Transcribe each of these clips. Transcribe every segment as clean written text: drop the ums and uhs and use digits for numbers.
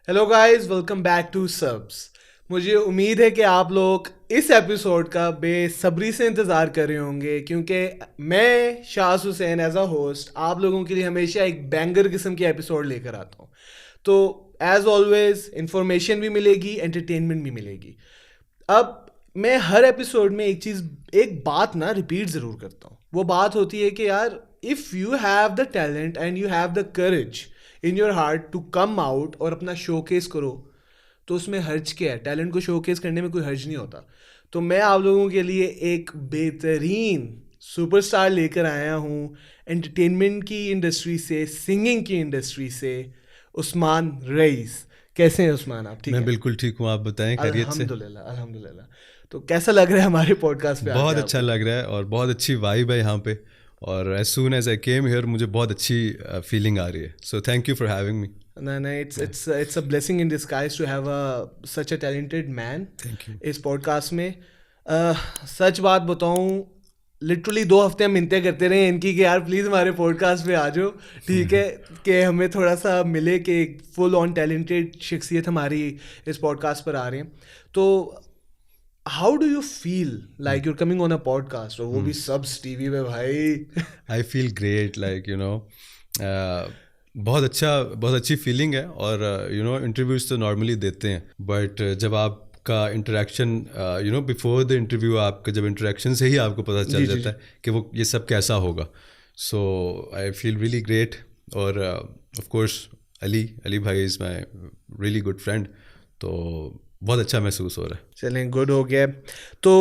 Hello guys, welcome back to subs. मुझे उम्मीद है कि आप लोग इस एपिसोड का बेसब्री से इंतज़ार कर रहे होंगे, क्योंकि मैं Shah Hussain as a host आप लोगों के लिए हमेशा एक बैंगर किस्म की एपिसोड लेकर आता हूँ। तो एज ऑलवेज इंफॉर्मेशन भी मिलेगी, एंटरटेनमेंट भी मिलेगी। अब मैं हर एपिसोड में एक बात ना रिपीट ज़रूर करता हूँ। वो बात होती है कि यार, if you have the talent and you have the courage in your heart to come out और अपना शोकेस करो, तो उसमें हर्ज क्या है? टैलेंट को शोकेस करने में कोई हर्ज नहीं होता। तो मैं आप लोगों के लिए एक बेहतरीन सुपरस्टार लेकर आया हूँ, एंटरटेनमेंट की इंडस्ट्री से, सिंगिंग की इंडस्ट्री से, उस्मान रईस। कैसे हैं उस्मान आप? ठीक मैं है? बिल्कुल ठीक हूँ। आप बताएं खैरियत से? अल्हम्दुलिल्लाह, अल्हम्दुलिल्लाह। तो कैसा लग रहा है हमारे पॉडकास्ट पे आके बहुत अच्छा आपको? लग रहा है और बहुत अच्छी वाइब है यहाँ पे। और as soon as I came here मुझे बहुत अच्छी फीलिंग आ रही है। So thank you for having me. No, it's a blessing in disguise to have such a talented man thank you. इस पॉडकास्ट में। सच बात बताऊं, लिटरली 2 हफ्ते हम मिन्नतें करते रहे इनकी कि यार प्लीज़ हमारे पॉडकास्ट पे आ जाओ, ठीक है, कि हमें थोड़ा सा मिले कि फुल ऑन टैलेंटेड शख्सियत हमारी इस पॉडकास्ट पर आ रहे हैं। तो how do you feel like your coming on a podcast, और वो भी सब्स टीवी पे भाई? आई फील ग्रेट, लाइक बहुत अच्छी फीलिंग है। और इंटरव्यूज तो नॉर्मली देते हैं, बट जब आपका इंटरेक्शन बिफोर द इंटरव्यू, आपका जब इंटरेक्शन से ही आपको पता चल जाता है कि वो ये सब कैसा होगा। सो आई फील रियली ग्रेट। और ऑफ कोर्स अली भाई is my really good friend, तो बहुत अच्छा महसूस हो रहा है। चलें, गुड हो गया। तो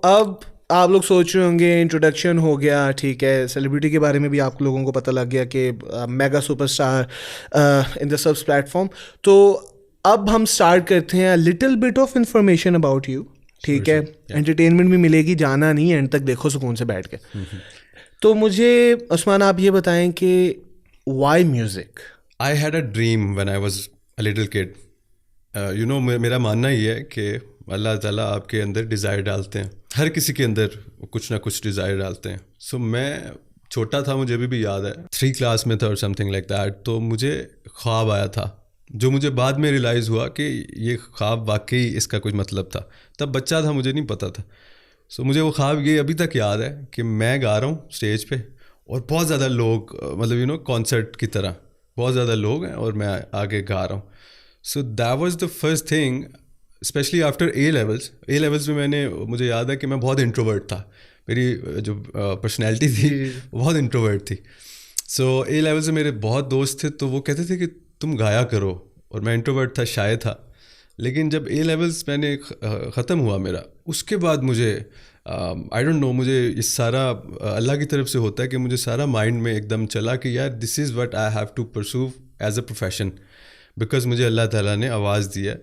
अब आप लोग सोच रहे होंगे इंट्रोडक्शन हो गया, ठीक है, सेलिब्रिटी के बारे में भी आप लोगों को पता लग गया कि mega superstar in the subs platform. तो अब हम स्टार्ट करते हैं little bit of information about you, ठीक है? एंटरटेनमेंट भी मिलेगी, जाना नहीं, एंड तक देखो सुकून से बैठ के। तो मुझे उस्मान आप ये बताएं कि why music? I had a dream when I was a little kid. मेरा मानना ये है कि अल्लाह ताला आपके अंदर डिज़ायर डालते हैं, हर किसी के अंदर कुछ ना कुछ डिज़ायर डालते हैं। सो मैं छोटा था, मुझे अभी भी याद है, 3 क्लास में था और समथिंग लाइक दैट। तो मुझे ख्वाब आया था, जो मुझे बाद में रियलाइज़ हुआ कि ये ख्वाब वाकई इसका कुछ मतलब था। तब बच्चा था, मुझे नहीं पता था। सो मुझे वो ख्वाब ये अभी तक याद है कि मैं गा रहा हूँ स्टेज पे और बहुत ज़्यादा लोग, मतलब कॉन्सर्ट की तरह बहुत ज़्यादा लोग हैं और मैं आगे गा रहा हूँ। So that was the first thing, specially after A levels में मुझे याद है कि मैं बहुत इंट्रोवर्ट था। मेरी जो पर्सनैलिटी थी वो बहुत इंट्रोवर्ट थी। सो ए लेवल्स में मेरे बहुत दोस्त थे, तो वो कहते थे कि तुम गाया करो, और मैं इंट्रोवर्ट था, शाय था। लेकिन जब ए लेवल्स मैंने ख़त्म हुआ मेरा, उसके बाद मुझे आई डोंट नो, मुझे इस सारा अल्लाह की तरफ से होता है कि मुझे सारा माइंड में एकदम चला कि यार this is what I have to pursue as a profession. Because मुझे अल्लाह ताला ने आवाज़ दी है।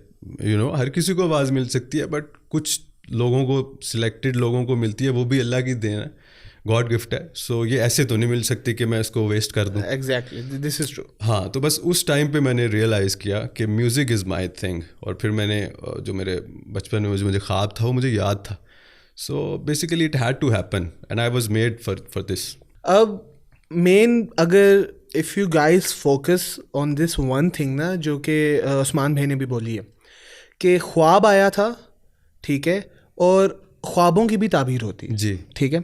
हर किसी को आवाज़ मिल सकती है, बट कुछ लोगों को, सिलेक्टेड लोगों को मिलती है, वो भी अल्लाह की देन है, गॉड गिफ्ट है। सो ये ऐसे तो नहीं मिल सकती कि मैं इसको वेस्ट कर दूँ। Exactly, this is true. हाँ, तो बस उस टाइम पे मैंने रियलाइज़ किया कि म्यूज़िक इज़ माई थिंग। और फिर मैंने जो मेरे बचपन में जो मुझे ख्वाब था वो मुझे याद था। So basically it had to happen and I was made for this. अब मेन, अगर if you guys focus on this one thing ना, जो कि उस्मान भाई ने भी बोली है कि ख्वाब आया था, ठीक है, और ख्वाबों की भी ताबीर होती है जी, ठीक है।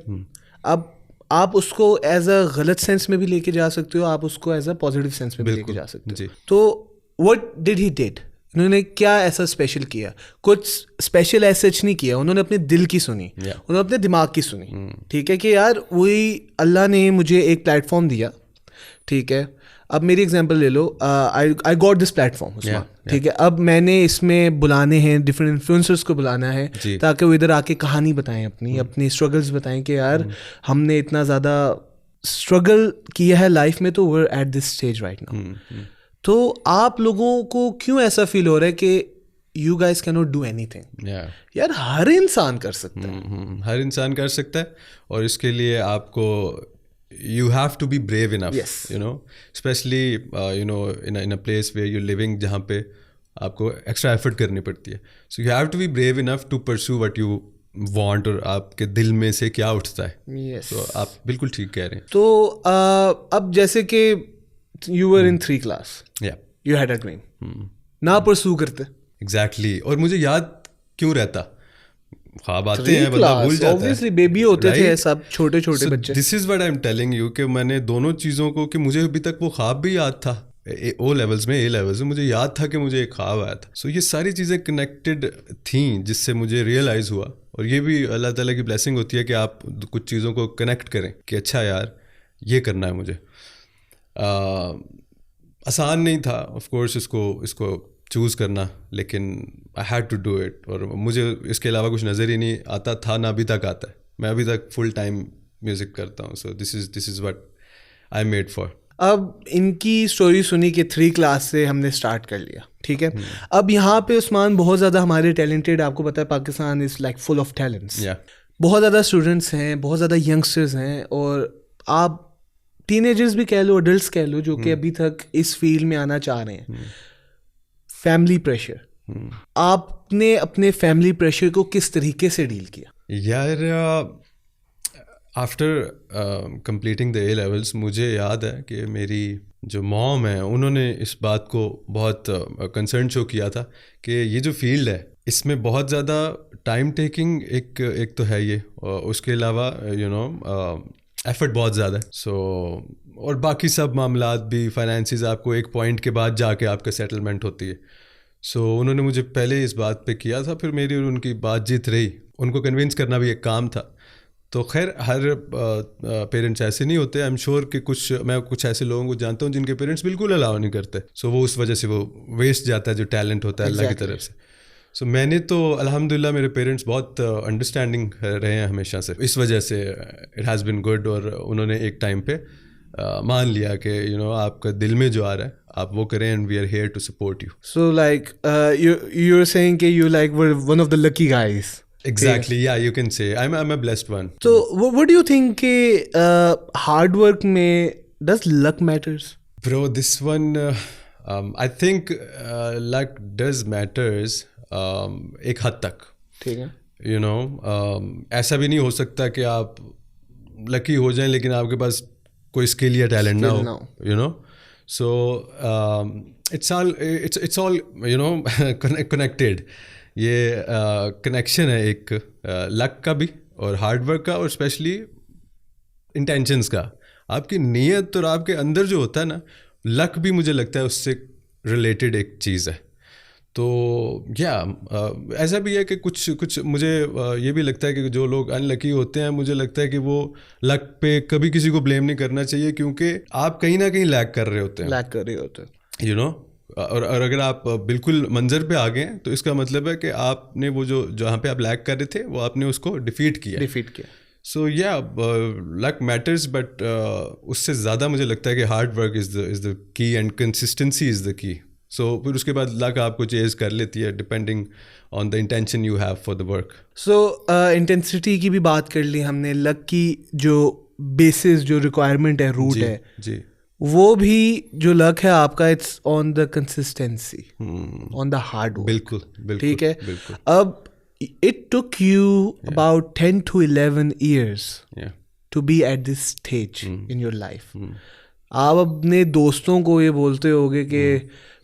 अब आप उसको एज अ गलत सेंस में भी लेके जा सकते हो, आप उसको एज अ पॉजिटिव सेंस में भी लेके बिल्कुल जा सकते हो। जी। तो व्हाट डिड ही डिड, उन्होंने क्या ऐसा स्पेशल किया? कुछ स्पेशल ऐसा नहीं किया, उन्होंने अपने दिल की सुनी, उन्होंने अपने दिमाग की सुनी, ठीक है, कि यार वही अल्लाह ने मुझे एक प्लेटफॉर्म दिया, ठीक है। अब मेरी एग्जांपल ले लो, I got this platform Usman, ठीक है। अब मैंने इसमें बुलाने हैं, डिफरेंट इन्फ्लुएंसर्स को बुलाना है, ताकि वो इधर आके कहानी बताएं, अपनी स्ट्रगल्स बताएं कि यार हमने इतना ज़्यादा स्ट्रगल किया है लाइफ में, तो we are at this stage right now. तो आप लोगों को क्यों ऐसा फील हो रहा है कि you guys can not do anything? यार हर इंसान कर सकता है, हर इंसान कर सकता है, और इसके लिए आपको you have to be brave enough, Yes. especially in a place where you're living, जहाँ पे आपको एक्स्ट्रा एफर्ट करनी पड़ती है। so you have to be brave enough to pursue what you want, और आपके दिल में से क्या उठता है। Yes. तो आप बिल्कुल ठीक कह रहे हैं। तो अब जैसे कि you were in 3 class, yeah you had a dream, ना परसू करते। एग्जैक्टली और मुझे याद क्यों रहता, ख्वाब आते हैं बंदा भूल जाता है, ऑब्वियसली बेबी होते थे सब छोटे छोटे बच्चे। This is what I am telling you कि मैंने दोनों चीज़ों को, कि मुझे अभी तक वो ख्वाब भी याद था, ओ लेवल्स में, ए लेवल्स में मुझे याद था कि मुझे एक ख्वाब आया था। सो ये सारी चीज़ें कनेक्टेड थी जिससे मुझे रियलाइज़ हुआ। और ये भी अल्लाह ताला की ब्लेसिंग होती है कि आप कुछ चीज़ों को कनेक्ट करें कि अच्छा यार ये करना है मुझे। आसान नहीं था ऑफ कोर्स इसको चूज़ करना, लेकिन I had to do it. और मुझे इसके अलावा कुछ नज़र ही नहीं आता था, ना अभी तक आता है। मैं अभी तक फुल टाइम म्यूज़िक करता हूँ। So this is what I made for. अब इनकी स्टोरी सुनी कि 3 क्लास से हमने स्टार्ट कर लिया, ठीक है। अब यहाँ पे उस्मान बहुत ज़्यादा हमारे टैलेंटेड, आपको पता है Pakistan is like full of talents, बहुत ज़्यादा स्टूडेंट्स हैं, बहुत ज़्यादा यंगस्टर्स हैं, और आप टीनेजर्स भी कह लो, एडल्ट्स कह लो, जो कि अभी तक इस फील्ड में आना चाह रहे हैं। फैमिली प्रेशर, आपने अपने फैमिली प्रेशर को किस तरीके से डील किया? यार after completing the A levels मुझे याद है कि मेरी जो मॉम है उन्होंने इस बात को बहुत कंसर्न शो किया था कि ये जो फील्ड है इसमें बहुत ज़्यादा टाइम टेकिंग एक तो है ये, और उसके अलावा एफर्ट बहुत ज़्यादा है। सो और बाकी सब मामलात भी, फाइनेंसिस, आपको एक पॉइंट के बाद जाके आपका सेटलमेंट होती है। सो उन्होंने मुझे पहले इस बात पे किया था, फिर मेरी और उनकी बातचीत रही, उनको कन्विंस करना भी एक काम था। तो खैर हर पेरेंट्स ऐसे नहीं होते, आई एम श्योर कि मैं कुछ ऐसे लोगों को जानता हूँ जिनके पेरेंट्स बिल्कुल अलाउ नहीं करते। सो वो उस वजह से वो वेस्ट जाता है जो टैलेंट होता है अल्लाह की तरफ से। सो मैंने तो अल्हम्दुलिल्लाह मेरे पेरेंट्स बहुत अंडरस्टैंडिंग रहे हैं हमेशा से, इस वजह से इट हैज़ बिन गुड। और उन्होंने एक टाइम पे मान लिया कि आपका दिल में जो आ रहा है आप वो करें, and we are here to support you. So like you are saying कि you like were one of the lucky guys. Exactly, yeah, you can say I'm a blessed one. So what do you think कि hard work में does luck matters? Bro, this one I think luck does matters एक हद तक, ठीक है। ऐसा भी नहीं हो सकता कि आप लकी हो जाएं लेकिन आपके पास कोई स्किल या टैलेंट ना हो, so it's all connected। ये कनेक्शन है एक लक का भी और हार्ड वर्क का, और स्पेशली इंटेंशंस का, आपकी नीयत और आपके अंदर जो होता है ना, लक भी मुझे लगता है उससे रिलेटेड एक चीज़ है। तो ऐसा भी है कि कुछ मुझे ये भी लगता है कि जो लोग अनलकी होते हैं, मुझे लगता है कि वो लक पे कभी किसी को ब्लेम नहीं करना चाहिए, क्योंकि आप कहीं ना कहीं लैग कर रहे होते हैं, और अगर आप बिल्कुल मंजर पे आ गए तो इसका मतलब है कि आपने वो जहाँ पे आप लैग कर रहे थे वो आपने उसको डिफीट किया। सो लक मैटर्स, बट उससे ज़्यादा मुझे लगता है कि hard work is the key and consistency is the key. So फिर उसके बाद लक आपको चेज कर लेती है depending on the intention you have for the work. So intensity की भी बात कर ली हमने, लक की जो बेसिस जो रिक्वायरमेंट है, रूट है जी, वो भी जो लक है आपका, it's on the consistency, on the hard work. बिल्कुल ठीक है। अब it took you about 10 to 11 years to be at this stage in your life। आप अपने दोस्तों को ये बोलते होगे कि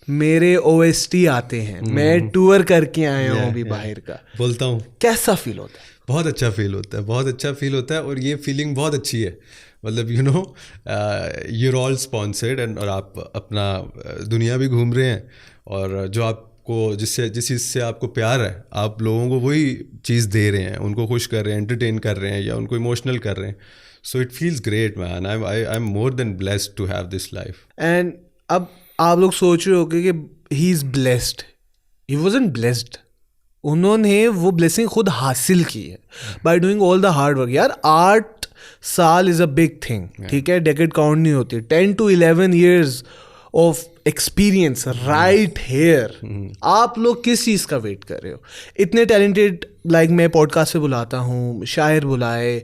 मेरे OST आते हैं, मैं टूर करके आया हूँ अभी बाहर का, बोलता हूँ। कैसा फील होता है? बहुत अच्छा फील होता है, और ये फीलिंग बहुत अच्छी है। मतलब यूर ऑल स्पॉन्सर्ड, और आप अपना दुनिया भी घूम रहे हैं, और जो आपको जिस चीज़ से आपको प्यार है, आप लोगों को वही चीज़ दे रहे हैं, उनको खुश कर रहे हैं, एंटरटेन कर रहे हैं, या उनको इमोशनल कर रहे हैं। So it feels great man, I am more than blessed to have this life. And अब आप लोग सोच रहे होगे कि he is blessed, he wasn't blessed, उन्होंने वो ब्लेसिंग खुद हासिल की है by doing all the hard work. यार 8 साल इज़ अ बिग थिंग, ठीक है, डेकेड काउंट नहीं होती। 10 to 11 years of experience right here. आप लोग किस चीज़ का वेट कर रहे हो? इतने टैलेंटेड, लाइक मैं पॉडकास्ट पे बुलाता हूँ, शायर बुलाए,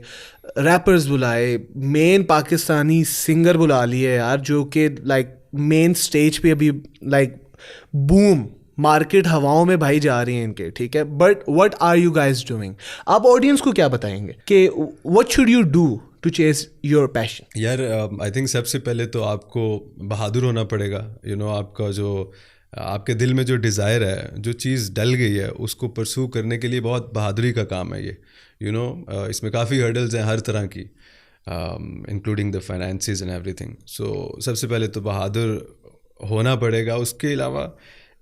रैपर्स बुलाए, मेन पाकिस्तानी सिंगर बुला लिए यार, जो कि लाइक मेन स्टेज पे अभी लाइक बूम, मार्केट हवाओं में भाई जा रही है इनके, ठीक है। But what are you guys doing? आप ऑडियंस को क्या बताएंगे कि what should you do to chase your passion? यार आई थिंक सबसे पहले तो आपको बहादुर होना पड़ेगा। आपका जो आपके दिल में जो डिज़ायर है, जो चीज़ डल गई है, उसको परसू करने के लिए बहुत बहादुरी का काम है ये, इसमें काफ़ी हर्डल्स हैं हर तरह की, including the finances and everything. So सबसे पहले तो बहादुर होना पड़ेगा। उसके अलावा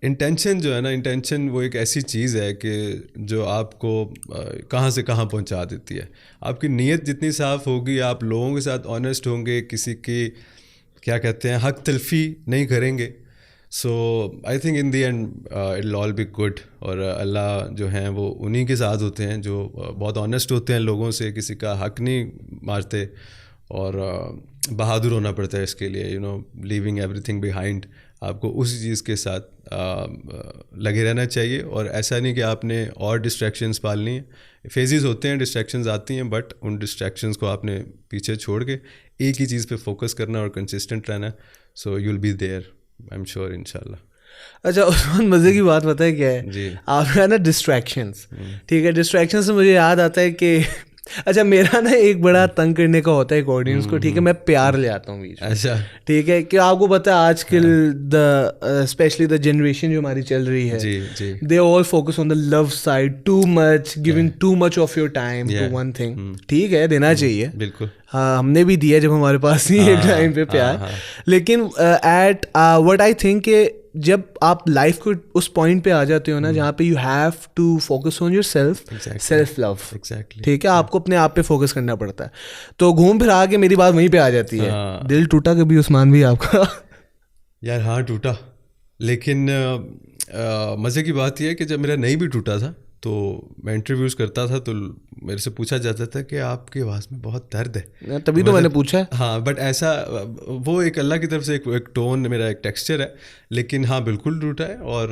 इंटेंशन जो है ना, इंटेंशन वो एक ऐसी चीज़ है कि जो आपको कहाँ से कहाँ पहुँचा देती है। आपकी नीयत जितनी साफ़ होगी, आप लोगों के साथ ऑनेस्ट होंगे, किसी की क्या कहते हैं हक तलफी नहीं करेंगे, so I think in the end it will all be good. और अल्लाह जो हैं वो उन्हीं के साथ होते हैं जो बहुत ऑनेस्ट होते हैं लोगों से, किसी का हक नहीं मारते। और बहादुर होना पड़ता है इसके लिए, लीविंग एवरीथिंग बिहाइंड। आपको उसी चीज़ के साथ लगे रहना चाहिए, और ऐसा नहीं कि आपने और डिस्ट्रैक्शंस पालनी है। फेजेस होते हैं, डिस्ट्रैक्शंस आती हैं, बट उन डिस्ट्रैक्शंस को आपने पीछे छोड़ के एक ही चीज़ पे फोकस करना और कंसिस्टेंट रहना। So you will be there, I am sure, इंशाल्लाह। अच्छा उस्मान, मज़े की बात पता है क्या है जी। आपका ना डिस्ट्रैक्शंस, ठीक है, डिस्ट्रैक्शन से मुझे याद आता है कि अच्छा मेरा ना एक बड़ा तंग करने का होता है एक ऑडियंस को, ठीक है, मैं प्यार ले आता हूँ बीच में, अच्छा, ठीक है, कि आपको पता है आजकल द स्पेशली द जनरेशन जो हमारी चल रही है, जी जी, they all focus on the love side too much, giving too much of your time to one thing. ठीक है, देना चाहिए, बिल्कुल, हाँ हमने भी दिया जब हमारे पास नहीं है टाइम पे प्यार, लेकिन एट व्हाट आई थिंक जब आप लाइफ को उस पॉइंट पे आ जाते हो ना जहाँ पे you have to focus on your self love, ठीक है, आपको अपने आप पे फोकस करना पड़ता है। तो घूम फिर आके मेरी बात वहीं पे आ जाती है, दिल टूटा कभी उस्मान भी आपका? यार हाँ टूटा, लेकिन मज़े की बात यह है कि जब मेरा नहीं भी टूटा था तो मैं इंटरव्यूज़ करता था तो मेरे से पूछा जाता था कि आपकी आवाज़ में बहुत दर्द है, तभी तो मैंने पूछा। हाँ, बट ऐसा वो एक अल्लाह की तरफ से एक टोन, मेरा एक टेक्सचर है, लेकिन हाँ बिल्कुल टूटा है, और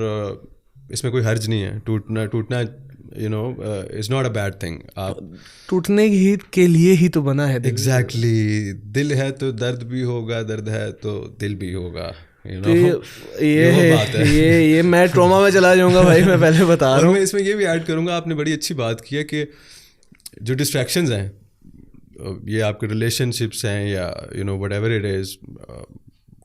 इसमें कोई हर्ज नहीं है। टूटना is not a bad thing. आप टूटने ही के लिए ही तो बना है दिल। एग्जैक्टली, दिल है तो दर्द भी होगा, दर्द है तो दिल भी होगा, तो ये मैं ट्रॉमा में चला जाऊंगा भाई, मैं पहले बता रहा हूँ। मैं इसमें ये भी ऐड करूँगा, आपने बड़ी अच्छी बात की है कि जो डिस्ट्रैक्शंस हैं, ये आपके रिलेशनशिप्स हैं या व्हाटएवर इट इज़,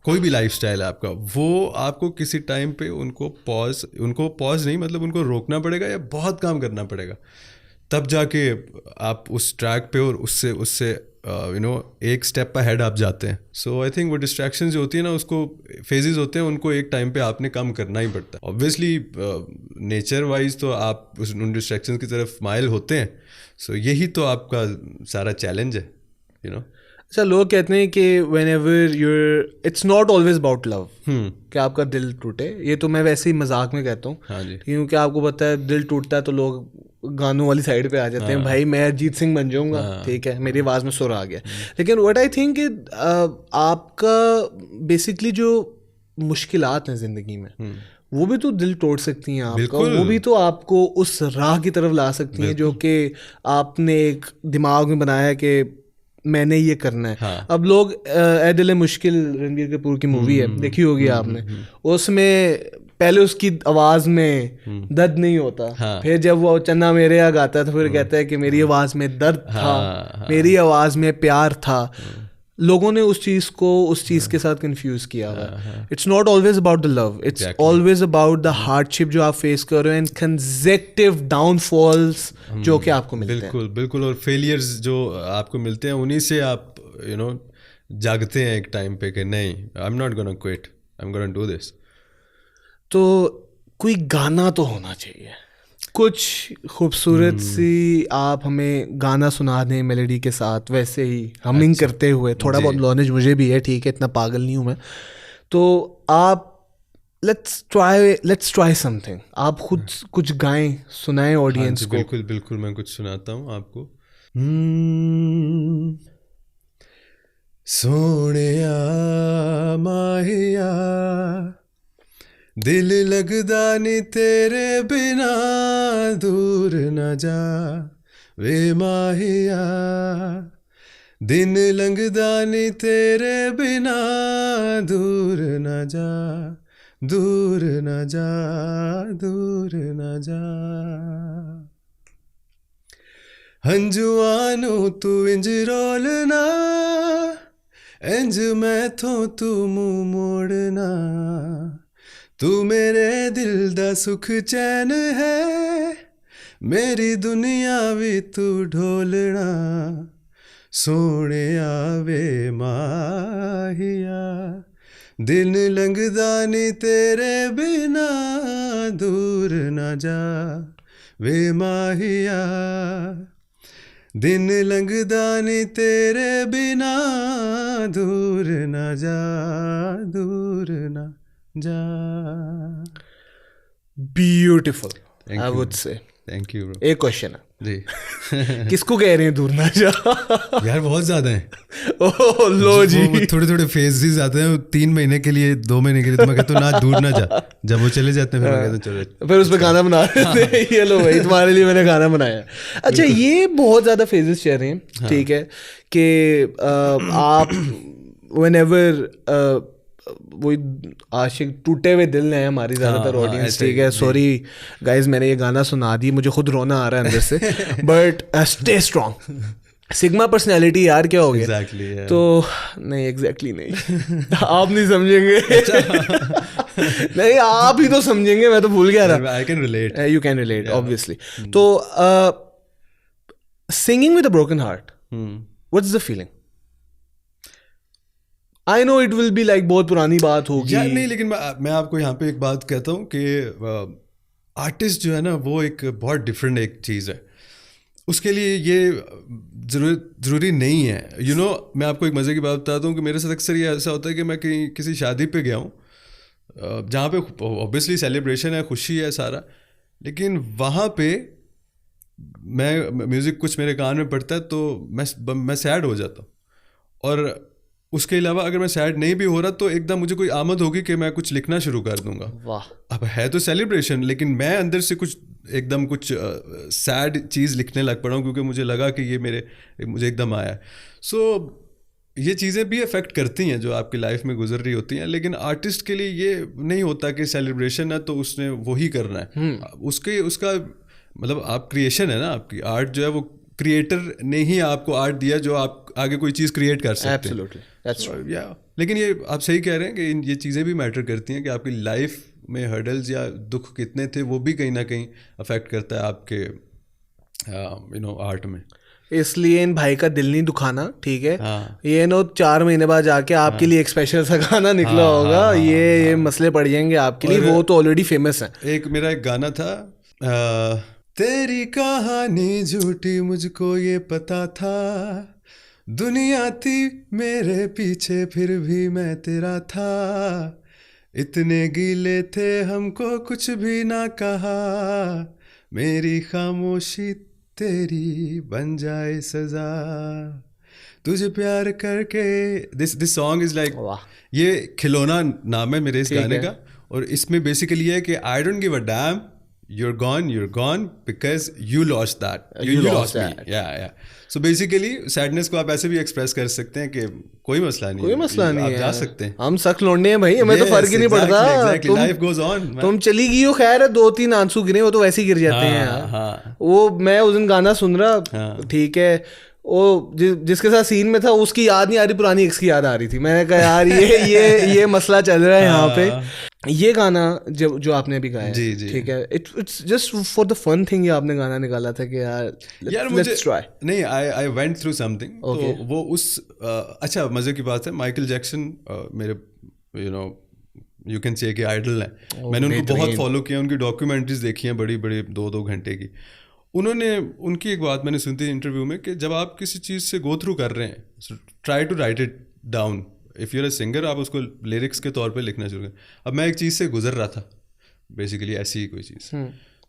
कोई भी लाइफस्टाइल है आपका, वो आपको किसी टाइम पे उनको पॉज नहीं, मतलब उनको रोकना पड़ेगा या बहुत काम करना पड़ेगा, तब जाके आप उस ट्रैक पे और उससे एक स्टेप अहेड आप जाते हैं। सो आई थिंक वो डिस्ट्रैक्शन जो होती है ना, उसको फेजेस होते हैं, उनको एक टाइम पे आपने कम करना ही पड़ता है। ऑब्वियसली नेचर वाइज तो आप उन डिस्ट्रैक्शन की तरफ माइल होते हैं, सो यही तो आपका सारा चैलेंज है, अच्छा लोग कहते हैं कि whenever you're it's not always about love, कि आपका दिल टूटे, ये तो मैं वैसे ही मजाक में कहता हूँ, हाँ जी, क्योंकि आपको पता है दिल टूटता है तो लोग गानों वाली साइड पे आ जाते हैं, भाई मैं अरिजीत सिंह बन जाऊंगा, ठीक है, मेरी आवाज़ में सुर आ गया। लेकिन व्हाट आई थिंक आपका बेसिकली जो मुश्किलात हैं ज़िंदगी में, वो भी तो दिल तोड़ सकती हैं आपका, वो भी तो आपको उस राह की तरफ ला सकती हैं जो कि आपने एक दिमाग में बनाया कि मैंने ये करना है। हाँ। अब लोग ए दिल मुश्किल, रणबीर कपूर की मूवी है, देखी होगी आपने, उसमें पहले उसकी आवाज़ में दर्द नहीं होता, हाँ। फिर जब वो चन्ना मेरे यहाँ गाता है तो फिर कहता है कि मेरी आवाज़ में दर्द था, मेरी आवाज़ में प्यार था। लोगों ने उस चीज़ के साथ कंफ्यूज किया हुआ। It's not always about the love, it's always about the hardship जो आप फेस कर रहे हो एंड कंसेक्टिव डाउनफॉल्स जो कि आपको मिलते हैं। बिल्कुल, और फेलियर्स जो आपको मिलते हैं उन्हीं से आप जागते हैं एक टाइम पे कि नहीं, I am not gonna quit, I am gonna do this. तो कोई गाना तो होना चाहिए, कुछ खूबसूरत सी आप हमें गाना सुना दें मेलोडी के साथ, वैसे ही हमिंग करते हुए। थोड़ा बहुत नॉलेज मुझे भी है, ठीक है, इतना पागल नहीं हूँ मैं। तो आप लेट्स ट्राई समथिंग, आप खुद कुछ गाएं, सुनाएं ऑडियंस को। बिल्कुल मैं कुछ सुनाता हूँ आपको। सोनिया माहिया दिल लगदा नी तेरे बिना, दूर न जा वे माहिया, दिन लंघदा नी तेरे बिना, दूर न जा, दूर न जा, दूर न जा। हंजुआनू तू इंज रोलना, इंज मैथों तू मुंह मोड़ना, तू मेरे दिल दा सुख चैन है, मेरी दुनिया भी तू ढोलना, सोने आवे माहिया, दिन लंघदा नी तेरे बिना, दूर न जा वे माहिया, दिन लंघदा नी तेरे बिना, दूर न जा, दूर न जा। Beautiful, Thank I you. Would say. Thank you bro. एक क्वेश्चन है, जी किसको कह रहे हैं दूर ना जा? यार बहुत ज्यादा है। ओह लो जी, थोड़े थोड़े फेजेस आते हैं 3 महीने के लिए, 2 महीने के लिए, तो मैं कहता हूँ ना दूर ना जा, जब वो चले जाते हैं फिर मैं कहता हूँ चलो, फिर उस पर गाना बना रहे थे, ये लो भाई तुम्हारे लिए मैंने गाना बनाया। अच्छा, ये बहुत ज़्यादा फेजेस चल रहे हैं, ठीक है, कि आप व्हेनेवर वही आशिक टूटे हुए दिल हैं हमारी ज़्यादातर ऑडियंस, ठीक है, सॉरी गाइज मैंने ये गाना सुना दी, मुझे खुद रोना आ रहा है अंदर से, but stay strong, sigma personality यार क्या हो गया Exactly, yeah. तो नहीं एग्जैक्टली नहीं आप नहीं समझेंगे नहीं आप ही तो समझेंगे, मैं तो भूल गया था। I can relate, you can relate obviously. तो singing with a broken heart, what's the feeling? I know it will be like बहुत पुरानी बात होगी यार नहीं, लेकिन मैं आपको यहाँ पे एक बात कहता हूँ कि आर्टिस्ट जो है ना वो एक बहुत डिफरेंट एक चीज़ है, उसके लिए ये ज़रूरी नहीं है। यू नो मैं आपको एक मज़े की बात बताता हूँ कि मेरे साथ अक्सर ये ऐसा होता है कि मैं कहीं किसी शादी पे गया हूँ जहाँ पे ऑब्वियसली सेलिब्रेशन है, खुशी है सारा, लेकिन वहाँ पे मैं म्यूज़िक कुछ मेरे कान में पड़ता है तो मैं सैड हो जाता हूँ, और उसके अलावा अगर मैं सैड नहीं भी हो रहा तो एकदम मुझे कोई आमद होगी कि मैं कुछ लिखना शुरू कर दूंगा। वाह, अब है तो सेलिब्रेशन, लेकिन मैं अंदर से कुछ एकदम कुछ सैड चीज़ लिखने लग पड़ा हूँ क्योंकि मुझे लगा कि ये मुझे एकदम आया है। सो ये चीज़ें भी अफेक्ट करती हैं जो आपकी लाइफ में गुजर रही होती हैं, लेकिन आर्टिस्ट के लिए ये नहीं होता कि सेलिब्रेशन है तो उसने वही करना है। उसका मतलब आप क्रिएशन है ना, आपकी आर्ट जो है वो क्रिएटर ने ही आपको आर्ट दिया जो आप आगे कोई चीज़ क्रिएट कर सकते हैं। Absolutely, that's true. या लेकिन ये आप सही कह रहे हैं कि ये चीज़ें भी मैटर करती हैं कि आपकी लाइफ में हर्डल्स या दुख कितने थे वो भी कहीं ना कहीं अफेक्ट करता है आपके आर्ट में। इसलिए इन भाई का दिल नहीं दुखाना, ठीक है। हाँ। ये 4 महीने बाद जाके आपके लिए एक स्पेशल सा गाना निकला होगा। ये मसले पड़ जाएंगे आपके लिए, वो तो ऑलरेडी फेमस है। एक मेरा एक गाना था, तेरी कहानी झूठी मुझको ये पता था, दुनिया थी मेरे पीछे फिर भी मैं तेरा था, इतने गीले थे हमको कुछ भी ना कहा, मेरी खामोशी तेरी बन जाए सजा, तुझे प्यार करके। दिस सॉन्ग इज लाइक, ये खिलौना नाम है मेरे इस गाने का, और इसमें बेसिकली ये है कि I don't give a dam, you're gone because you lost that, you lost me, yeah. So basically sadness को आप ऐसे भी एक्सप्रेस कर सकते हैं कि कोई मसला नहीं, आप जा सकते हैं, हम सख्त लौंडे हैं भाई, हमें तो फर्क ही नहीं पड़ता। लाइफ गोज ऑन, तुम चली गई हो, खैर 2-3 आंसू गिरे वो तो वैसे ही गिर जाते हैं यार। हाँ। वो मैं उस दिन गाना सुन रहा, ठीक है, वो जिसके साथ सीन में था उसकी याद नहीं आ रही, पुरानी एक्स की याद आ रही थी। मैंने कहा यार ये मसला चल रहा है यहाँ पे। ये गाना जो आपने अभी गाया, ठीक है, it's just for the fun thing, ये आपने गाना निकाला था कि यार मुझे नहीं, आई वेंट थ्रू समथिंग, तो वो उस अच्छा मजे की बात है, माइकल जैक्सन मेरे यू कैन से कि आइडल है। मैंने उनको बहुत फॉलो किया, उनकी डॉक्यूमेंट्रीज देखी हैं बड़ी 2-2 घंटे की। उनकी एक बात मैंने सुनी थी इंटरव्यू में कि जब आप किसी चीज़ से गो थ्रू कर रहे हैं, try to write it down, if you're a singer आप उसको लिरिक्स के तौर पे लिखना शुरू करें। अब मैं एक चीज़ से गुजर रहा था बेसिकली, ऐसी ही कोई चीज़,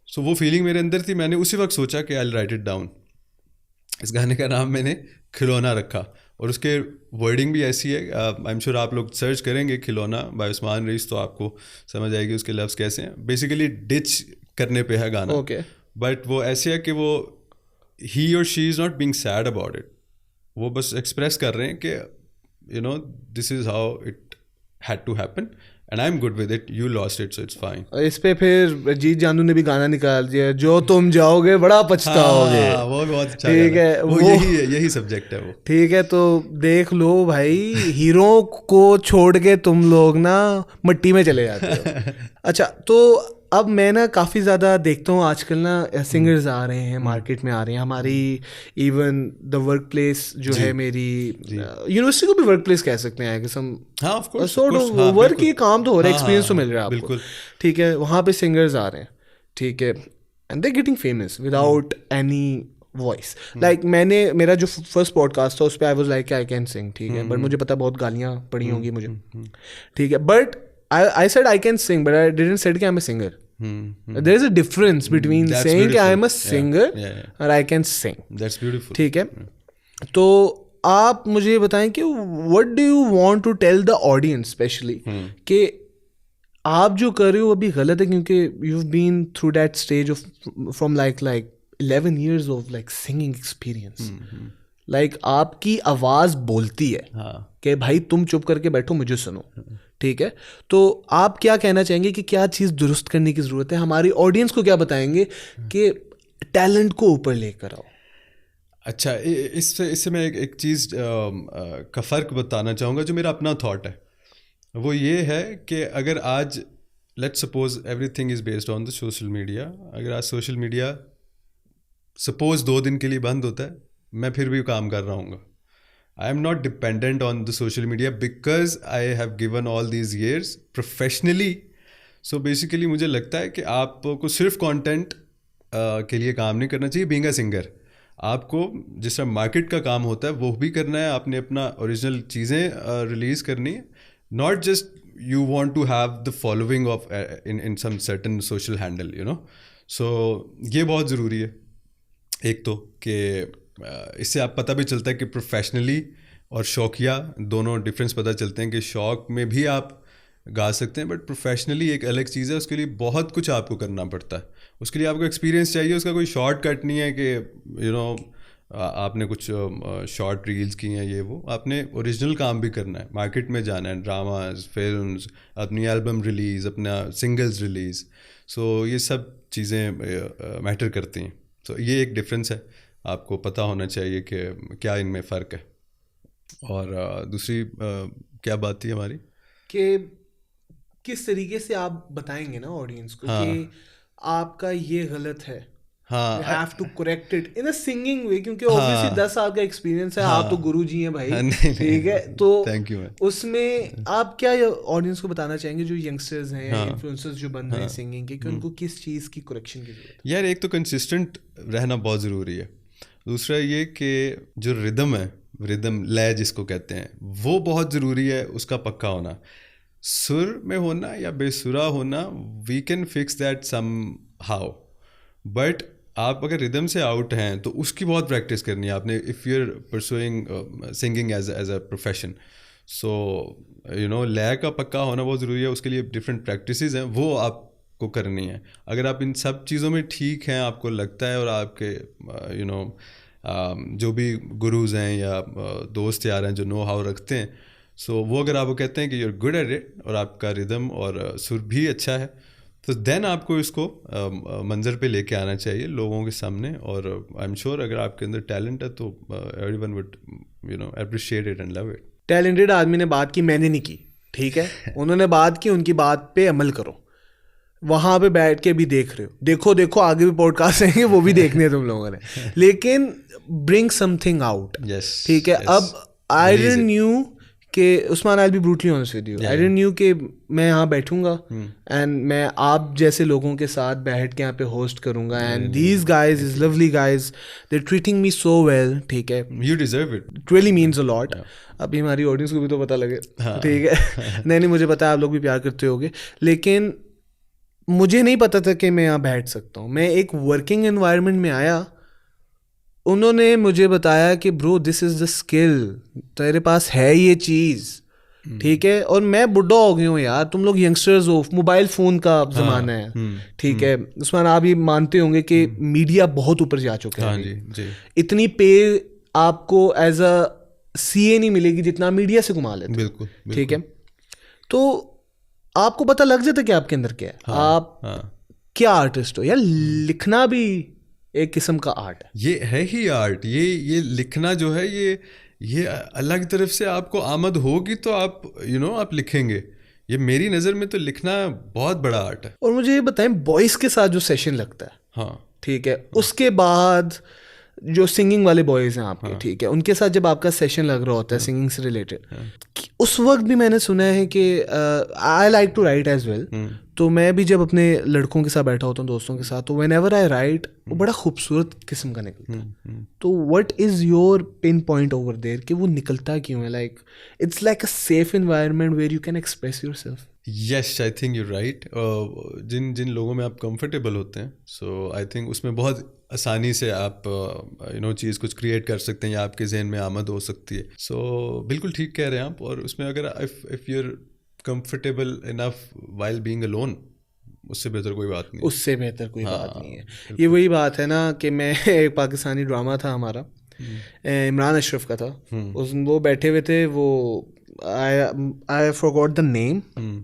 सो वो फीलिंग मेरे अंदर थी, मैंने उसी वक्त सोचा कि आई राइट इट डाउन। इस गाने का नाम मैंने खिलौना रखा, और उसके वर्डिंग भी ऐसी है, आई एम श्योर आप लोग सर्च करेंगे खिलौना बाय उस्मान रईस तो आपको समझ आएगी उसके लफ्ज़ कैसे हैं। बेसिकली डिच करने पे है गाना, बट वो ऐसे है कि वो ही और she is not being sad about it, वो बस एक्सप्रेस कर रहे हैं कि this is how it had to happen, and I am good with it, you lost it, so it's fine. इस पे फिर जीत जानू ने भी गाना निकाल दिया, जो तुम जाओगे बड़ा पछताओगे. वो बहुत अच्छा ठीक गाना है, वो यही सब्जेक्ट है वो. ठीक है, तो देख लो भाई, हीरो को छोड़ के तुम लोग ना मिट्टी में चले जाते हो. अच्छा, तो अब मैं ना काफ़ी ज़्यादा देखता हूँ आजकल ना सिंगर्स आ रहे हैं, मार्केट में आ रहे हैं. हमारी इवन द वर्क प्लेस जो है मेरी, यूनिवर्सिटी को भी वर्क प्लेस कह सकते हैं कि सम, हाँ of course, sort of work की काम तो हो रहा है, एक्सपीरियंस तो मिल रहा है आपको. बिल्कुल. ठीक है, वहाँ पे सिंगर्स आ रहे हैं. ठीक है, and they getting famous without any voice. Like मेरा जो फर्स्ट पॉडकास्ट था उस पर I was like I can sing. ठीक है, बट मुझे पता बहुत गालियाँ पड़ी होंगी मुझे. ठीक है, but I said I can sing, but I didn't say कि I'm a singer. There is a difference between saying कि I'm a singer और I can sing. That's beautiful. ठीक है, तो आप मुझे बताएं कि what do you want to tell the audience especially कि आप जो कर रहे हो अभी गलत है, क्योंकि you've been through that stage of from like 11 years of like singing experience. Like आपकी आवाज़ बोलती है कि भाई तुम चुप करके बैठो, मुझे सुनो. ठीक है, तो आप क्या कहना चाहेंगे कि क्या चीज़ दुरुस्त करने की ज़रूरत है? हमारी ऑडियंस को क्या बताएंगे कि टैलेंट को ऊपर लेकर आओ? अच्छा, इससे मैं एक चीज़ का फ़र्क बताना चाहूँगा जो मेरा अपना थॉट है. वो ये है कि अगर आज let's suppose everything is based on the social media, अगर आज सोशल मीडिया सपोज 2 दिन के लिए बंद होता है, मैं फिर भी काम कर रहा हूँ. I am not dependent on the social media because I have given all these years professionally. So basically मुझे लगता है कि आपको सिर्फ कंटेंट के लिए काम नहीं करना चाहिए. बीइंग अ सिंगर आपको जिस तरह मार्केट का काम होता है वो भी करना है. आपने अपना ओरिजिनल चीज़ें रिलीज़ करनी है. Not just you want to have the following of in some certain social handle, you know. So ये बहुत ज़रूरी है. एक तो कि इससे आप पता भी चलता है कि प्रोफेशनली और शौकिया दोनों डिफरेंस पता चलते हैं कि शौक में भी आप गा सकते हैं, बट प्रोफेशनली एक अलग चीज़ है. उसके लिए बहुत कुछ आपको करना पड़ता है. उसके लिए आपको एक्सपीरियंस चाहिए. उसका कोई शॉर्टकट नहीं है कि यू नो आपने कुछ शॉर्ट रील्स की हैं, ये वो. आपने ओरिजिनल काम भी करना है, मार्केट में जाना है, ड्रामाज, फिल्म्स, अपनी एल्बम रिलीज़, अपना सिंगल्स रिलीज़. सो ये सब चीज़ें मैटर करती हैं. तो ये एक डिफरेंस है, आपको पता होना चाहिए कि क्या इनमें फ़र्क है. और दूसरी क्या बात थी हमारी कि किस तरीके से आप बताएंगे ना ऑडियंस को कि आपका ये गलत है. हाँ, you have to correct it in a singing way, क्योंकि obviously 10 साल का एक्सपीरियंस है. आप तो गुरु जी हैं भाई. ठीक है, तो थैंक यू. उसमें आप क्या ऑडियंस को बताना चाहेंगे जो यंगस्टर्स हैं, इन्फ्लुएंसर्स जो बन रहे हैं सिंगिंग के, कि उनको किस चीज़ की करेक्शन की जरूरत है? यार, एक तो कंसिस्टेंट रहना बहुत ज़रूरी है. दूसरा ये कि जो रिदम है, रिदम लय जिसको कहते हैं, वो बहुत ज़रूरी है. उसका पक्का होना, सुर में होना या बेसुरा होना, we can fix that somehow. But आप अगर रिदम से आउट हैं तो उसकी बहुत प्रैक्टिस करनी है आपने, if you are pursuing singing as a profession. So you know लय का पक्का होना बहुत ज़रूरी है. उसके लिए डिफरेंट प्रैक्टिसेस हैं, वो आपको करनी है. अगर आप इन सब चीज़ों में ठीक हैं, आपको लगता है, और आपके यू नो जो भी गुरुज हैं या दोस्त यार हैं जो नो हाउ रखते हैं, सो वो अगर आपको कहते हैं कि you are good at it और आपका रिदम और सुर भी अच्छा है, तो देन आपको इसको मंजर पे लेके आना चाहिए लोगों के सामने. और आई एम श्योर अगर आपके अंदर टैलेंट है तो everyone would you know appreciate it and love it. Talented आदमी ने बात की, मैंने नहीं की. ठीक है, उन्होंने बात की, उनकी बात पे अमल करो. वहाँ पे बैठ के भी देख रहे हो, देखो आगे भी पॉडकास्ट आएंगे, वो भी देखने हैं तुम लोगों ने. लेकिन ब्रिंग समथिंग आउट. ठीक है, अब आई डिडंट न्यू कि उस्मान, आई will B brutally honest with you, I didn't knew कि मैं यहाँ बैठूंगा एंड मैं आप जैसे लोगों के साथ बैठ के यहाँ पे होस्ट करूंगा. And these guys, is lovely guys, they treating me so well. ठीक है, you deserve it. It really means a lot. अभी हमारी ऑडियंस को भी तो पता लगे. ठीक है, नहीं मुझे पता है आप लोग भी प्यार करते होगे, लेकिन मुझे नहीं पता था कि मैं यहाँ बैठ सकता हूँ. मैं एक वर्किंग एनवायरनमेंट में आया, उन्होंने मुझे बताया कि bro this is the skill, तेरे पास है ये चीज़. ठीक है, और मैं बुढ़ा हो गया हूँ यार, तुम लोग यंगस्टर्स हो, मोबाइल फ़ोन का ज़माना है. ठीक है उस्मान, आप ये मानते होंगे कि मीडिया बहुत ऊपर जा चुका है. जी. इतनी पे आपको एज अ CA नहीं मिलेगी जितना मीडिया से कमा लेते. बिल्कुल. ठीक है, तो आपको पता लग जाता है कि आपके अंदर क्या है। आप क्या आर्टिस्ट हो यार। लिखना भी एक किस्म का आर्ट है। ये है ही आर्ट। ये लिखना जो है ये अलग तरफ से आपको आमद होगी तो आप आप लिखेंगे। ये मेरी नज़र में तो लिखना बहुत बड़ा आर्ट है। और मुझे ये बताएं, बॉयज़ के साथ जो सेशन लगता है, हाँ ठीक है, उसके बाद जो सिंगिंग वाले बॉयज़ हैं आपके, ठीक है, उनके साथ जब आपका सेशन लग रहा होता है सिंगिंग से रिलेटेड, उस वक्त भी मैंने सुना है कि I like to write as well. तो मैं भी जब अपने लड़कों के साथ बैठा होता हूँ, दोस्तों के साथ, तो वेन एवर आई राइट वो बड़ा खूबसूरत किस्म का निकलता है। तो what is your pin point over there कि वो निकलता क्यों है? Like it's like a safe environment where you can express yourself. Yes, I think you right. जिन लोगों में आप कंफर्टेबल होते हैं, सो आई थिंक उसमें बहुत आसानी से आप चीज़ कुछ क्रिएट कर सकते हैं या आपके जहन में आमद हो सकती है। सो बिल्कुल ठीक कह रहे हैं आप। और उसमें अगर if you are comfortable enough while being alone, उससे बेहतर कोई बात नहीं। उससे बेहतर कोई बात नहीं है। ये वही बात है ना कि मैं एक पाकिस्तानी ड्रामा था हमारा, इमरान अशरफ का था, वो बैठे हुए थे, वो आई फॉरगॉट द नेम,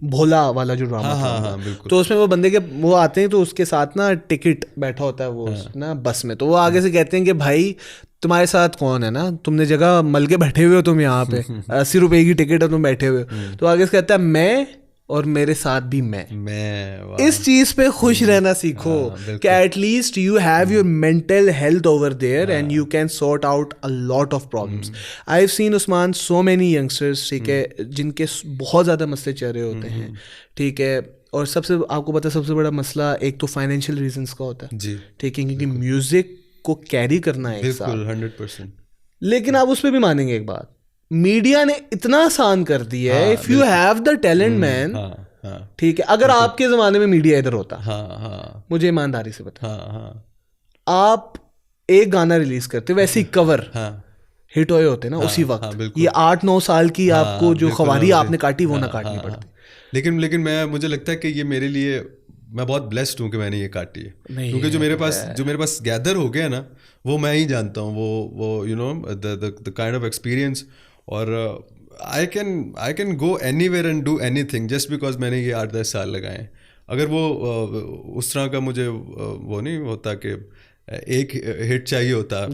भोला वाला जो ड्रामा था। तो उसमें वो बंदे के वो आते हैं, तो उसके साथ ना टिकट बैठा होता है वो ना बस में, तो वो आगे से कहते हैं कि भाई तुम्हारे साथ कौन है ना, तुमने जगह मल के बैठे हुए हो तुम यहाँ पे, 80 रुपए की टिकट है, तुम बैठे हुए हो। तो आगे से कहता है मैं और मेरे साथ भी मैं इस चीज पे खुश रहना सीखो कि at least you have your mental health over there and you can sort out a lot of problems. I have seen Usman so many youngsters, ठीक है, जिनके बहुत ज़्यादा मसले चल रहे होते हैं, ठीक है, और सबसे आपको पता है सबसे बड़ा मसला एक तो फाइनेंशियल रीजंस का होता है, ठीक है, क्योंकि म्यूजिक को कैरी करना है एक साथ 100%। लेकिन आप उस पर भी मानेंगे एक बात, मीडिया ने इतना आसान कर दिया है, if you have the talent man, ठीक है, अगर आपके जमाने में मीडिया इधर होता, मुझे ईमानदारी से बता, आप एक गाना रिलीज करते वैसे ही कवर हिट हुए होते ना उसी वक्त। ये 8-9 साल की आपको जो ख्वारी आपने काटी वो ना काटनी पड़ती। लेकिन मुझे लगता है कि ये मेरे लिए, मैं बहुत ब्लेस्ड हूँ कि मैंने ये काटी है, क्योंकि जो मेरे पास गैदर हो गया ना, वो मैं ही जानता हूँ, वो द काइंड ऑफ एक्सपीरियंस। और I can go anywhere and do anything just because मैंने ये 8-10 साल लगाए। अगर वो उस तरह का मुझे वो नहीं होता कि एक हिट चाहिए होता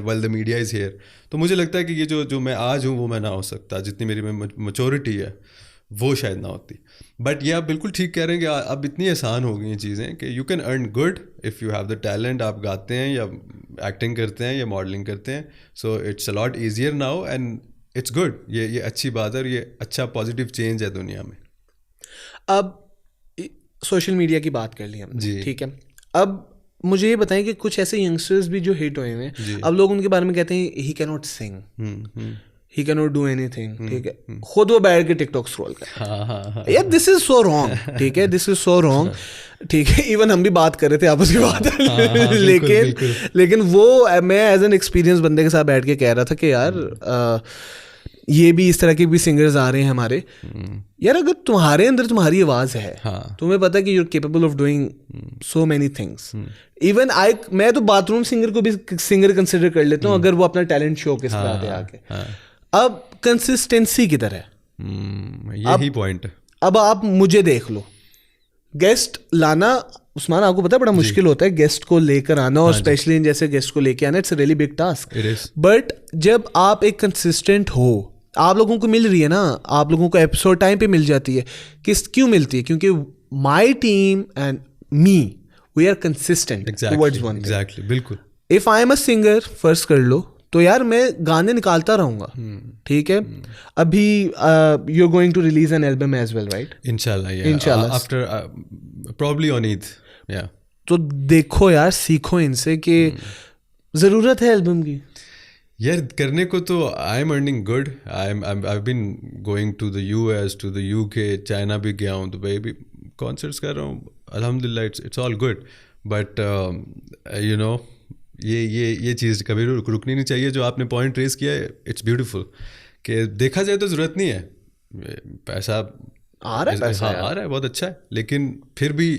while the media is here, तो मुझे लगता है कि ये जो मैं आज हूँ वो मैं ना हो सकता, जितनी मेरी में मैच्योरिटी है वो शायद ना होती। बट ये आप बिल्कुल ठीक कह रहे हैं कि अब इतनी आसान हो गई हैं चीज़ें कि you can earn good if you have the talent. आप गाते हैं या एक्टिंग करते हैं या मॉडलिंग करते हैं, so it's a lot easier now and it's good. ये अच्छी बात है और ये अच्छा पॉजिटिव चेंज है दुनिया में। अब सोशल मीडिया की बात कर ली हमने, ठीक है, अब मुझे ये बताएं कि कुछ ऐसे यंगस्टर्स भी जो हिट हुए हैं, अब लोग उनके बारे में कहते हैं he can not sing, he can not do anything, ठीक है, खुद वो बैठ के टिकटॉक स्क्रॉल कर, यार दिस इज सो रॉन्ग, ठीक है, दिस इज सो रॉन्ग, ठीक है। इवन हम भी बात कर रहे थे आपस की बात लेकिन वो मैं एज एन एक्सपीरियंस बंदे के साथ बैठ के कह रहा था कि यार ये भी इस तरह के भी सिंगर्स आ रहे हैं हमारे, यार अगर तुम्हारे अंदर तुम्हारी आवाज़ है, तुम्हें पता है कि you are capable of doing so many things. Even मैं तो बाथरूम सिंगर को भी सिंगर कंसिडर कर लेता हूँ अगर वो अपना टैलेंट शो के साथ आके। अब कंसिस्टेंसी किधर है, यही पॉइंट है। अब आप मुझे देख लो, गेस्ट लाना उस्मान आपको पता है बड़ा मुश्किल होता है गेस्ट को लेकर आना, और स्पेशली जैसे गेस्ट को लेकर आना, it's a really big task. But जब आप एक कंसिस्टेंट हो, आप लोगों को मिल रही है ना, आप लोगों को एपिसोड टाइम पे मिल जाती है, क्यों मिलती है? क्योंकि my team and me we are consistent towards one thing. Exactly, बिल्कुल। If I am a singer, first कर लो तो यार मैं गाने निकालता रहूंगा, ठीक है। अभी you are going to release an album as well, right? इंशाल्लाह आफ्टर प्रोबब्ली ऑन ईद, या। तो देखो यार, सीखो इनसे कि जरूरत है एल्बम की यार करने को। तो I am earning good, I been going to the US, to the UK, China भी गया हूँ, दुबई भी कॉन्सर्ट्स कर रहा हूँ, अल्हम्दुलिल्लाह it's all good. But you know ये चीज़ कभी रुकनी नहीं चाहिए। जो आपने पॉइंट रेज किया है, इट्स ब्यूटीफुल, कि देखा जाए तो ज़रूरत नहीं है, पैसा आ रहा है, आ रहा है, बहुत अच्छा है, लेकिन फिर भी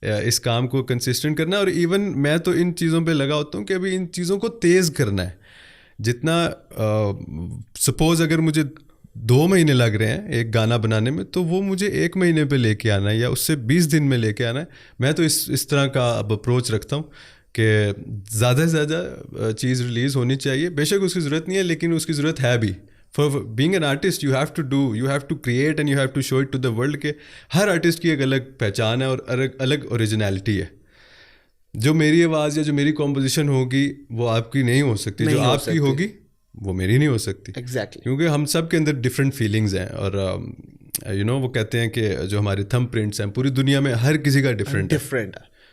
इस काम को कंसिस्टेंट करना। और इवन मैं तो इन चीज़ों पे लगा होता हूँ कि अभी इन चीज़ों को तेज़ करना है। जितना सपोज अगर मुझे 2 महीने लग रहे हैं एक गाना बनाने में, तो वो मुझे 1 महीने पे लेके आना है या उससे 20 दिन में लेके आना है। मैं तो इस तरह का अब अप्रोच रखता हूँ कि ज़्यादा से ज़्यादा चीज़ रिलीज़ होनी चाहिए। बेशक उसकी ज़रूरत नहीं है, लेकिन उसकी ज़रूरत है भी। For being an artist you have to create and you have to show it to the world के हर आर्टिस्ट की एक अलग पहचान है और अलग ओरिजिनलिटी है। जो मेरी आवाज़ या जो मेरी कॉम्पोजिशन होगी वो आपकी नहीं हो सकती, जो आपकी होगी वो मेरी नहीं हो सकती। Exactly. क्योंकि हम सब के अंदर डिफरेंट फीलिंग्स हैं और वो कहते हैं कि जो हमारे थंब प्रिंट्स हैं पूरी दुनिया में हर किसी का डिफरेंट है।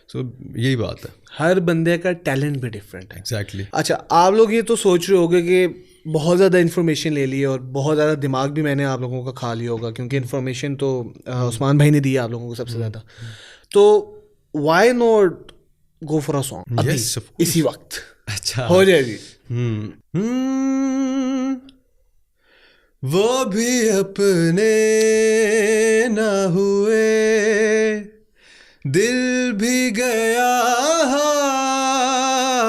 सो यही बात है, हर बंदे का टैलेंट भी डिफरेंट है। एग्जैक्टली। अच्छा, आप लोग ये तो सोच रहे होगे कि बहुत ज़्यादा इन्फॉर्मेशन ले ली है और बहुत ज़्यादा दिमाग भी मैंने आप लोगों का खा लिया होगा, क्योंकि इन्फॉर्मेशन तो उस्मान भाई ने दी है आप लोगों को सबसे ज़्यादा। तो why not go for a song अभी इसी वक्त? अच्छा हो जाए जी। वो भी अपने ना हुए, दिल भी गया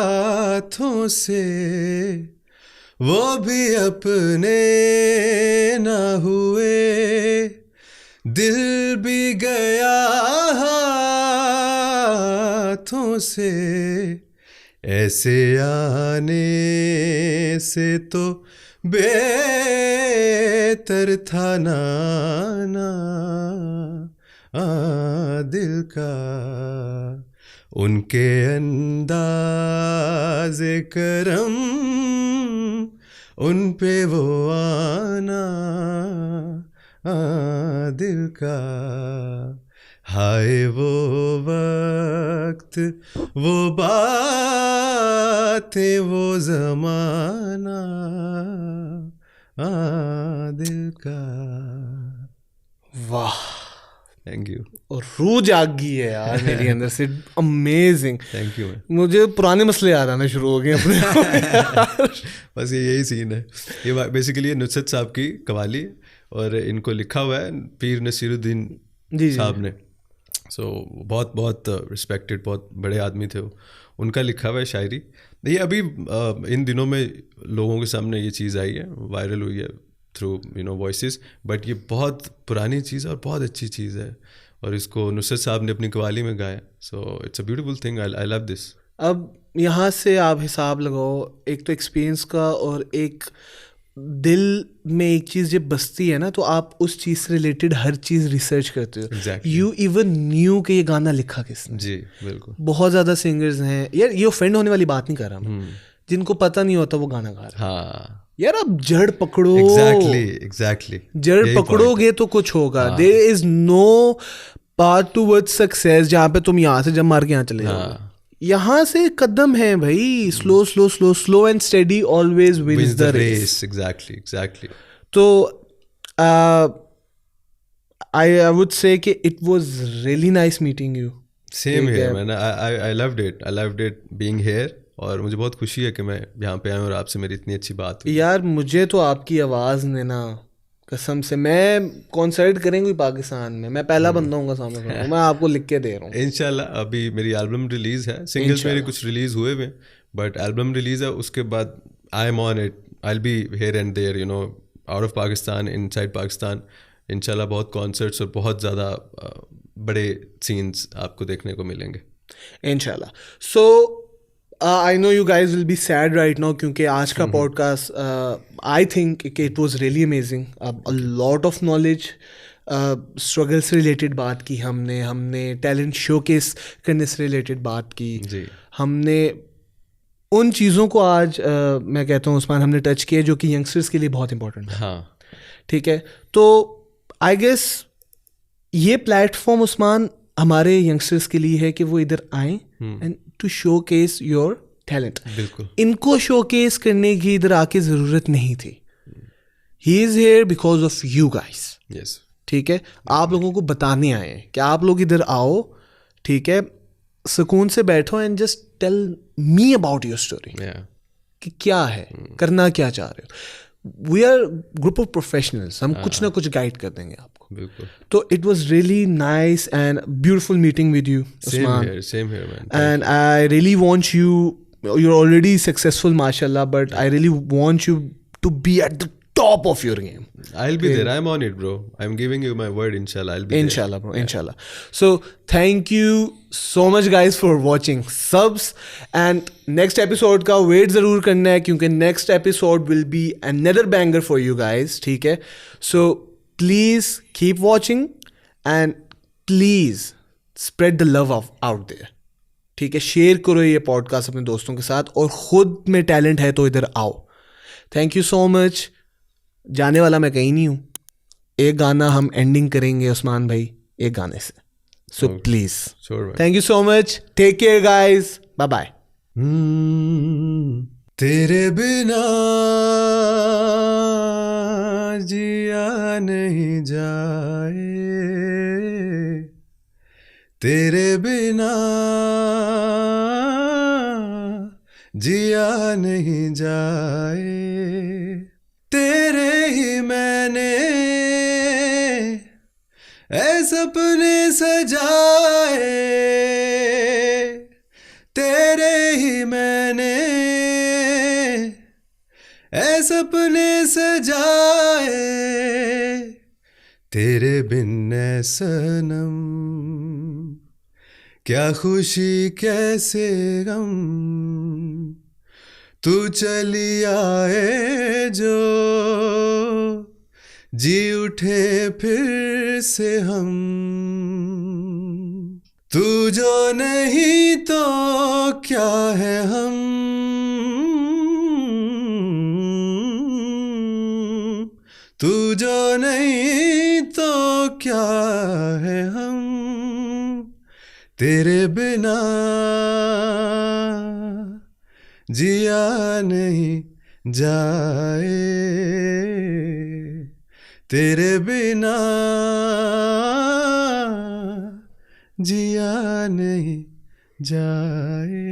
हाथों से, वो भी अपने ना हुए, दिल भी गया हाथों से, ऐसे आने से तो बेहतर था ना दिल का, उनके अंदाज़े करम उन पे वो आना दिल का, हाय वो वक्त वो बातें वो ज़माना दिल का। वाह, थैंक यू। और रूह जाग गई है यार मेरी अंदर से। अमेजिंग। Thank you. मुझे पुराने मसले याद आना शुरू हो गए अपने बस यही सीन है। ये बेसिकली नुसरत साहब की कवाली है और इनको लिखा हुआ है पीर नसीरुद्दीन साहब ने। सो बहुत रिस्पेक्टेड, बहुत बड़े आदमी थे वो, उनका लिखा हुआ है शायरी। ये अभी इन दिनों में लोगों के सामने ये चीज़ आई है, वायरल हुई है थ्रू वॉइसेस, बट ये बहुत पुरानी चीज़ है और बहुत अच्छी चीज़ है और इसको नुसरत साहब ने अपनी कवाली में गाया। So it's a beautiful thing, I love this. अब यहाँ से आप हिसाब लगाओ, एक तो एक्सपीरियंस का और एक दिल में एक चीज़ जब बसती है ना तो आप उस चीज़ से रिलेटेड हर चीज़ रिसर्च करते हो। यू इवन न्यू कि ये गाना लिखा किसने। जी बिल्कुल। बहुत ज़्यादा सिंगर्स हैं यार, ये ऑफेंड होने वाली बात नहीं कर रहा मैं, जिनको पता नहीं होता वो गाना गा रहा है। हाँ यार आप जड़ पकड़ो। एग्जैक्टली जड़ पकड़ोगे तो कुछ होगा। There is no path towards success जहाँ पे तुम यहाँ से जब मार के यहाँ चले जाओगे। यहाँ से कदम है भाई, slow and steady always wins the race. Exactly. तो आई वुड से कि it was really nice meeting you. Same here man, I loved it being here और मुझे बहुत खुशी है कि मैं यहाँ पे आया और आपसे मेरी इतनी अच्छी बात हुई। यार मुझे तो आपकी आवाज़ ने ना कसम से, मैं कॉन्सर्ट करेंगे पाकिस्तान में, मैं पहला बंदा हूँ सामने, मैं आपको लिख के दे रहा हूँ। इंशाल्लाह। अभी मेरी एल्बम रिलीज़ है, सिंगल्स मेरे कुछ रिलीज़ हुए हुए, बट एल्बम रिलीज़ है, उसके बाद I am on it, I will be here and there out of Pakistan, inside Pakistan. इंशाल्लाह बहुत कॉन्सर्ट्स और बहुत ज़्यादा बड़े सीन्स आपको देखने को मिलेंगे इंशाल्लाह। So I know you guys will be sad right now, क्योंकि आज का podcast I think it was really amazing. A lot of knowledge, struggle से रिलेटेड बात की हमने टैलेंट शोकेस करने से रिलेटेड बात की जी। हमने उन चीज़ों को आज मैं कहता हूँ उस्मान हमने टच किए जो कि यंगस्टर्स के लिए बहुत इंपॉर्टेंट है। हाँ ठीक है, तो आई गेस ये प्लेटफॉर्म उस्मान हमारे यंगस्टर्स के लिए है कि वो इधर आएँ and to showcase your talent. बिल्कुल। इनको शोकेस करने की इधर आके ज़रूरत नहीं थी। He is here because of you guys. Yes. ठीक है, आप लोगों को बताने आए हैं कि आप लोग इधर आओ, ठीक है, सुकून से बैठो and just tell me about your story कि क्या है, करना क्या चाह रहे हो। We are group of professionals, हम कुछ ना कुछ गाइड कर देंगे आपको। बिल्कुल। तो it was really nice and beautiful meeting with you Usman, same here man, and I really want you're already successful mashallah, but I really want you to be at the top of your game. I'll be there. I'm on it, bro. I'm giving you my word, inshallah. I'll be Inshallah, bro. Inshallah. So thank you so much guys for watching subs, and next episode का wait ज़रूर करना है क्योंकि next episode will be another banger for you guys. ठीक है? So please keep watching and please spread the love out there. ठीक है? Share करो ये पॉडकास्ट अपने दोस्तों के साथ, और खुद में टैलेंट है तो इधर आओ. Thank you so much. जाने वाला मैं कहीं नहीं हूँ. एक गाना हम एंडिंग करेंगे उस्मान भाई, एक गाने से. So please, thank you so much. Take care guys. Bye bye. तेरे बिना जिया नहीं जाए, तेरे बिना जिया नहीं जाए, तेरे ही मैंने ऐ सपने सजाए, तेरे ही मैंने ऐ सपने सजाए, तेरे बिन ऐ सनम क्या खुशी कैसे गम, तू चली आए जो जी उठे फिर से हम, तू जो नहीं तो क्या है हम, तू जो नहीं तो क्या है हम, तेरे बिना जिया नहीं जाए, तेरे बिना जिया नहीं जाए.